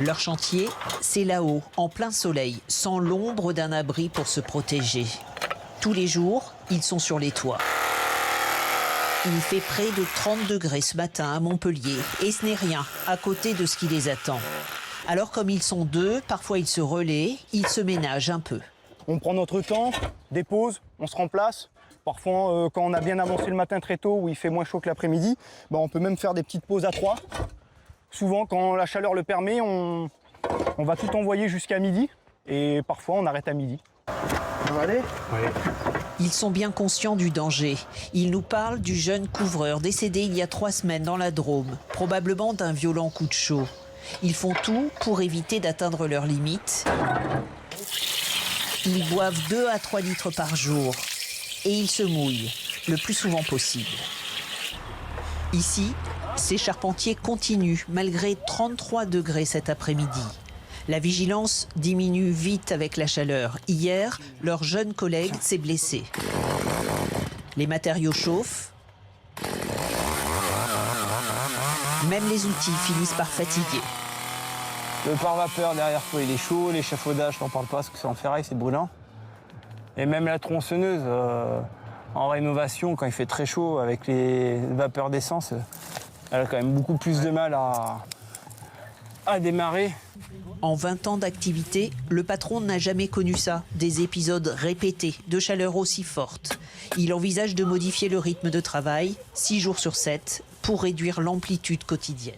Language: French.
Leur chantier, c'est là-haut, en plein soleil, sans l'ombre d'un abri pour se protéger. Tous les jours, ils sont sur les toits. Il fait près de 30 degrés ce matin à Montpellier et ce n'est rien à côté de ce qui les attend. Alors comme ils sont deux, parfois ils se relaient, ils se ménagent un peu. On prend notre temps, des pauses, on se remplace. Parfois, quand on a bien avancé le matin très tôt, où il fait moins chaud que l'après-midi, on peut même faire des petites pauses à trois. Souvent, quand la chaleur le permet, on va tout envoyer jusqu'à midi. Et parfois, on arrête à midi. Ça va aller ? Oui. Ils sont bien conscients du danger. Ils nous parlent du jeune couvreur décédé il y a 3 semaines dans la Drôme, probablement d'un violent coup de chaud. Ils font tout pour éviter d'atteindre leurs limites. Ils boivent 2 à 3 litres par jour et ils se mouillent le plus souvent possible. Ici, ces charpentiers continuent malgré 33 degrés cet après-midi. La vigilance diminue vite avec la chaleur. Hier, leur jeune collègue s'est blessé. Les matériaux chauffent. Même les outils finissent par fatiguer. Le pare-vapeur derrière toi, il est chaud. L'échafaudage, je n'en parle pas parce que c'est en ferraille, c'est brûlant. Et même la tronçonneuse, en rénovation, quand il fait très chaud, avec les vapeurs d'essence, elle a quand même beaucoup plus de mal à démarrer. En 20 ans d'activité, le patron n'a jamais connu ça, des épisodes répétés de chaleur aussi forte. Il envisage de modifier le rythme de travail, 6 jours sur 7, pour réduire l'amplitude quotidienne.